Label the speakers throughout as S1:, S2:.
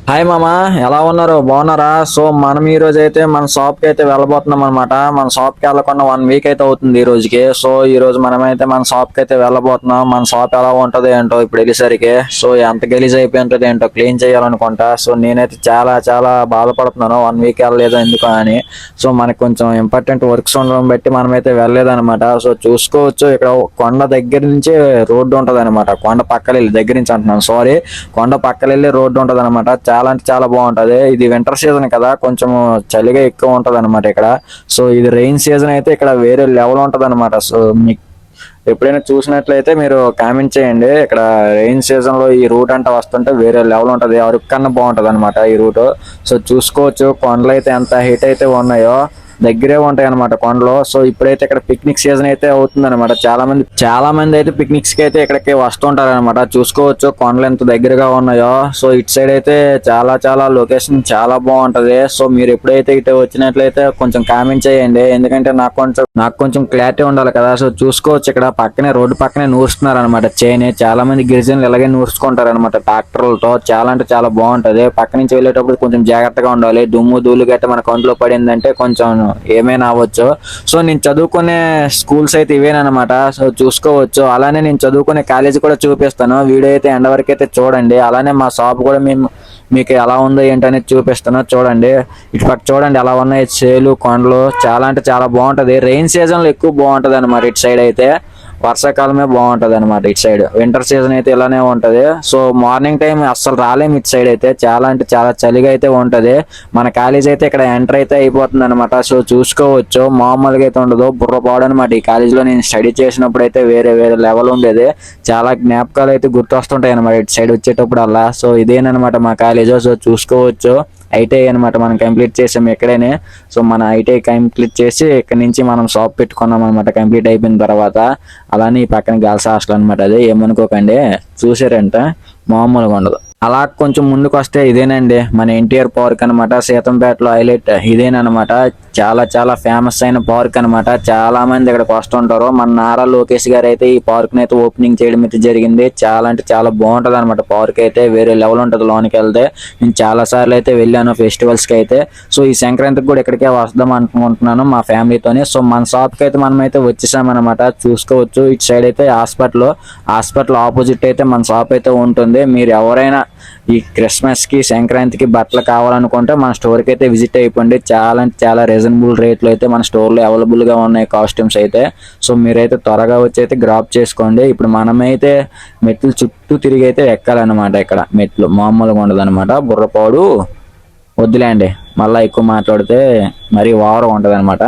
S1: Hi మామ, ఎలా ఉన్నారు? బాగున్నారా? సో మనం ఈ రోజు అయితే మన షాప్ కి అయితే వెళ్ళబోతున్నాం అనమాట. మన షాప్ కి వెళ్ళకుండా 1 వీక్ అయితే అవుతుంది ఈ రోజుకి. సో ఈ రోజు మనమైతే మన షాప్ కి అయితే వెళ్ళబోతున్నాం. మన షాప్ ఎలా ఉంటది ఏంటో ఇప్పుడు వెళ్ళేసరికి. సో ఎంత గలీజ్ అయిపోయి ఉంటది ఏంటో క్లీన్ చేయాలనుకుంటా. సో నేనైతే చాలా చాలా బాధపడుతున్నాను 1 వీక్ వెళ్ళలేదు ఎందుకు అని. సో మనకి కొంచెం ఇంపార్టెంట్ వర్క్స్ ఉండడం బట్టి మనమైతే వెళ్ళలేదు అనమాట. సో చూసుకోవచ్చు, ఇక్కడ కొండ దగ్గర నుంచి రోడ్డు ఉంటది అనమాట. కొండ పక్కన దగ్గర నుంచి అంటున్నాను, సారీ, కొండ పక్కన వెళ్ళి రోడ్డు ఉంటది అనమాట. చాలా అంటే చాలా బాగుంటది. ఇది వింటర్ సీజన్ కదా, కొంచెం చలిగా ఎక్కువ ఉంటది అనమాట ఇక్కడ. సో ఇది రెయిన్ సీజన్ అయితే ఇక్కడ వేరే లెవెల్ ఉంటది అనమాట. సో మీకు ఎప్పుడైనా చూసినట్లయితే మీరు కామెంట్ చేయండి. ఇక్కడ రెయిన్ సీజన్ లో ఈ రూట్ అంటే వస్తుంటే వేరే లెవెల్ ఉంటది, అరకు కన్నా బాగుంటది అనమాట ఈ రూట్. సో చూసుకోవచ్చు కొండలు అయితే ఎంత హీట్ అయితే ఉన్నాయో, దగ్గరే ఉంటాయి అనమాట కొండలు. సో ఇప్పుడైతే ఇక్కడ పిక్నిక్ సీజన్ అయితే అవుతుంది అనమాట. చాలా మంది అయితే పిక్నిక్స్ కి అయితే ఇక్కడికి వస్తుంటారు అనమాట. చూసుకోవచ్చు కొండలు ఎంత దగ్గరగా ఉన్నాయో. సో ఇటు సైడ్ అయితే చాలా చాలా లొకేషన్ చాలా బాగుంటది. సో మీరు ఎప్పుడైతే ఇటు వచ్చినట్లయితే కొంచెం కామెంట్ చేయండి, ఎందుకంటే నాకు కొంచెం క్లారిటీ ఉండాలి కదా. సో చూసుకోవచ్చు ఇక్కడ పక్కనే రోడ్డు పక్కనే నూరుస్తున్నారు అనమాట చైన్. చాలా మంది గిరిజనులు ఇలాగే నూర్చుకుంటారు అనమాట ట్రాక్టర్లతో. చాలా అంటే చాలా బాగుంటది. పక్క నుంచి వెళ్ళేటప్పుడు కొంచెం జాగ్రత్తగా ఉండాలి. దుమ్ము ధూళి గట్ట మన కంట్లో పడిందంటే కొంచెం ఏమైనా అవ్వచ్చు. సో నేను చదువుకునే స్కూల్స్ అయితే ఇవేనమాట. సో చూసుకోవచ్చు. అలానే నేను చదువుకునే కాలేజీ కూడా చూపిస్తాను. వీడియో అయితే ఎండ్ వరకు అయితే చూడండి. అలానే మా షాప్ కూడా మీకు ఎలా ఉందో ఏంటనేది చూపిస్తాను, చూడండి. ఇటు పక్క చూడండి ఎలా ఉన్నాయి చేలు కొండలు. చాలా అంటే చాలా బాగుంటది. రెయిన్ సీజన్ లో ఎక్కువ బాగుంటది అనమాట ఇటు సైడ్ అయితే. వర్షాకాలమే బాగుంటది అనమాట ఇటు సైడ్. వింటర్ సీజన్ అయితే ఇలానే ఉంటది. సో మార్నింగ్ టైం అస్సలు రాలేము ఇటు సైడ్ అయితే. చాలా అంటే చాలా చలిగా అయితే ఉంటది. మన కాలేజ్ అయితే ఇక్కడ ఎంటర్ అయితే అయిపోతుంది అనమాట. సో చూసుకోవచ్చు, మామూలుగా అయితే ఉండదు, బుర్రపాడు అనమాట. ఈ కాలేజీలో నేను స్టడీ చేసినప్పుడు అయితే వేరే వేరే లెవెల్ ఉండేది. చాలా జ్ఞాపకాలు అయితే గుర్తొస్తుంటాయి అనమాట ఇటు సైడ్ వచ్చేటప్పుడు అలా. సో ఇదేనమాట మా కాలేజ్. సో చూసుకోవచ్చు, ఐటీఐ అనమాట మనం కంప్లీట్ చేసాం ఇక్కడేనే. సో మన ఐటీఐ కంప్లీట్ చేసి ఇక్కడ నుంచి మనం షాప్ పెట్టుకున్నాం అనమాట కంప్లీట్ అయిపోయిన తర్వాత. అలానే ఈ పక్కన గర్ల్స్ హాస్టల్ అనమాట. అది ఏమనుకోకండి, చూసారంట మామూలుగా ఉండదు. అలా కొంచెం ముందుకు వస్తే ఇదేనండి మన ఎన్టీఆర్ పార్క్ అనమాట. సీతంపేటలో హైలైట్ ఇదేనమాట. చాలా చాలా ఫేమస్ అయిన పార్క్ అనమాట. చాలా మంది ఇక్కడికి వస్తుంటారు. మన నారా లోకేష్ గారు అయితే ఈ పార్క్ ని అయితే ఓపెనింగ్ చేయడం అయితే జరిగింది. చాలా అంటే చాలా బాగుంటది అనమాట పార్క్ అయితే. వేరే లెవెల్ ఉంటది లోనికి వెళ్తే. నేను చాలా సార్లు అయితే వెళ్ళాను ఫెస్టివల్స్ కి అయితే. సో ఈ సంక్రాంతికి కూడా ఇక్కడికే వస్తాం అనుకుంటున్నాను మా ఫ్యామిలీతోని. సో మన షాప్ కి అయితే మనం అయితే వచ్చేసామన్నమాట. చూసుకోవచ్చు, ఇటు సైడ్ అయితే హాస్పిటల్ ఆపోజిట్ అయితే మన షాప్ అయితే ఉంటుంది. మీరు ఎవరైనా ఈ క్రిస్మస్ కి సంక్రాంతికి బట్టలు కావాలనుకుంటే మన స్టోర్ కి అయితే విజిట్ అయిపోండి. చాలా అంటే చాలా రీజనబుల్ రేట్లు అయితే మన స్టోర్ లో అవైలబుల్ గా ఉన్నాయి కాస్ట్యూమ్స్ అయితే. సో మీరైతే త్వరగా వచ్చి అయితే గ్రాప్ చేసుకోండి. ఇప్పుడు మనమైతే మెట్లు చుట్టూ తిరిగి అయితే ఎక్కాలన్నమాట. ఇక్కడ మెట్లు మామూలుగా ఉండదు అనమాట. బుర్రపాడు వద్దులేండి, మళ్ళీ ఎక్కువ మాట్లాడితే మరీ ఓవర్ ఉంటది అనమాట.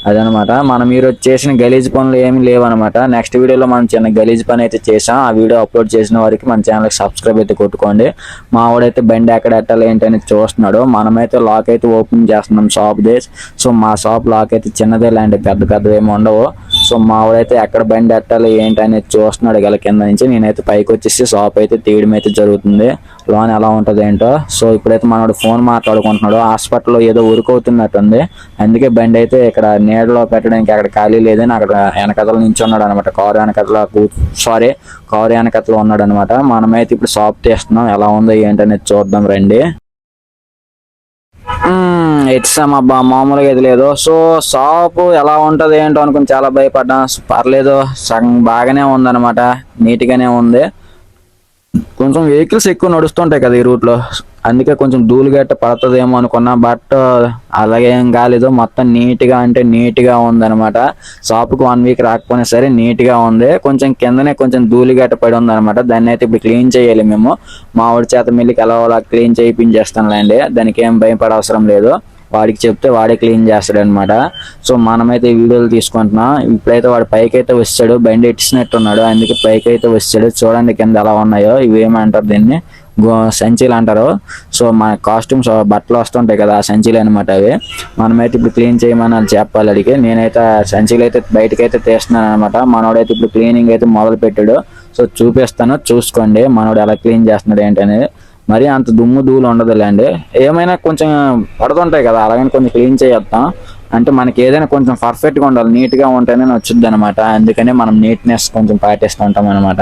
S1: అదనమాట మనం ఈరోజు చేసిన గలీజ్ పనులు ఏమి లేవనమాట. నెక్స్ట్ వీడియోలో మనం చిన్న గలీజ్ పని అయితే చేసాం. ఆ వీడియో అప్లోడ్ చేసిన వారికి మన ఛానల్కి సబ్స్క్రైబ్ అయితే కొట్టుకోండి. మా వాడైతే బండి ఎక్కడ ఎట్టాలి ఏంటని చూస్తున్నాడు. మనమైతే లాక్ అయితే ఓపెన్ చేస్తున్నాం షాప్ది. సో మా షాప్ లాక్ అయితే చిన్నదే లాంటి పెద్దవి ఏమి ఉండవు. సో మా వాడైతే ఎక్కడ బండి ఎట్టాలి ఏంటనేది చూస్తున్నాడు గల కింద నుంచి. నేనైతే పైకి వచ్చేసి షాప్ అయితే తీయడం అయితే జరుగుతుంది. లోన్ ఎలా ఉంటుంది ఏంటో. సో ఇప్పుడైతే మనోడు ఫోన్ మాట్లాడుకుంటున్నాడు. హాస్పిటల్లో ఏదో ఉరుకవుతున్నట్టుంది, అందుకే బండి అయితే ఇక్కడ నీడలో పెట్టడానికి అక్కడ ఖాళీ లేదని అక్కడ వెనకతలు నించున్నాడు అనమాట. కారు వెనకతలో ఉన్నాడు అనమాట. మనమైతే ఇప్పుడు షాప్ తీస్తున్నాం. ఎలా ఉందో ఏంటనేది చూద్దాం రండి. ఇట్సాం అబ్బా, మామూలుగా ఇది లేదు. సో షాప్ ఎలా ఉంటది ఏంటో అనుకుని చాలా భయపడ్డా. పర్లేదు, సగం బాగానే ఉందన్నమాట, నీట్ గానే ఉంది. కొంచెం వెహికల్స్ ఎక్కువ నడుస్తుంటాయి కదా ఈ రూట్ లో, అందుకే కొంచెం ధూళి గట్ట పడుతుందేమో అనుకున్నా. బట్ అలాగే ఏం కాలేదు. మొత్తం నీట్ గా ఉందన్నమాట. షాప్కి 1 వీక్ రాకపోయినా సరే నీట్ గా ఉంది. కొంచెం కిందనే కొంచెం ధూళి గట్ట పడి ఉందన్నమాట. దాన్ని అయితే ఇప్పుడు క్లీన్ చేయాలి మేము. మా వాడి చేత మిల్లికి ఎలా క్లీన్ చేయించేస్తానులేండి. దానికి ఏం భయపడే అవసరం లేదు. వాడికి చెప్తే వాడే క్లీన్ చేస్తాడు అనమాట. సో మనమైతే వీడియోలు తీసుకుంటున్నాం. ఇప్పుడైతే వాడు పైకి అయితే వచ్చాడు, బండి ఎట్టినట్టున్నాడు, అందుకే పైకి అయితే వచ్చాడు. చూడండి కింద ఎలా ఉన్నాయో. ఇవి ఏమంటారు దీన్ని, సంచీలు అంటారు. సో మన కాస్ట్యూమ్స్ బట్టలు వస్తుంటాయి కదా, ఆ సంచీలు అనమాట అవి. మనమైతే ఇప్పుడు క్లీన్ చేయమని చెప్పాలి అడిగి. నేనైతే సంచీలు అయితే బయటకైతే తీస్తున్నాను అనమాట. మనోడైతే ఇప్పుడు క్లీనింగ్ అయితే మొదలు పెట్టాడు. సో చూపిస్తాను, చూసుకోండి మనోడు ఎలా క్లీన్ చేస్తున్నాడు ఏంటనేది. మరి అంత దుమ్ము ధూళి ఉండదులేండి, ఏమైనా కొంచెం పడుతుంటాయి కదా, అలాగని కొంచెం క్లీన్ చేద్దాం. అంటే మనకి ఏదైనా కొంచెం పర్ఫెక్ట్ గా ఉండాలి, నీట్ గా ఉంటేనే నచ్చుద్ది అనమాట. అందుకనే మనం నీట్నెస్ కొంచెం పాటిస్తూ ఉంటాం అనమాట.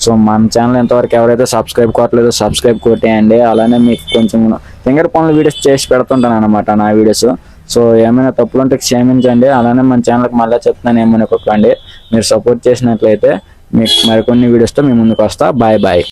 S1: సో మన ఛానల్ ఎంతవరకు ఎవరైతే సబ్స్క్రైబ్ కొట్టలేదో సబ్స్క్రైబ్ కొట్టేయండి. అలానే మీకు కొంచెం ఫింగర్ పనుల వీడియోస్ చేసి పెడుతుంటాను అనమాట నా వీడియోస్. సో ఏమైనా తప్పులు ఉంటే క్షమించండి. అలానే మన ఛానల్కి మళ్ళీ చెప్తున్నాను, ఏమనుకోకండి. మీరు సపోర్ట్ చేసినట్లయితే మీకు మరికొన్ని వీడియోస్తో మీ ముందుకు వస్తా. Bye bye.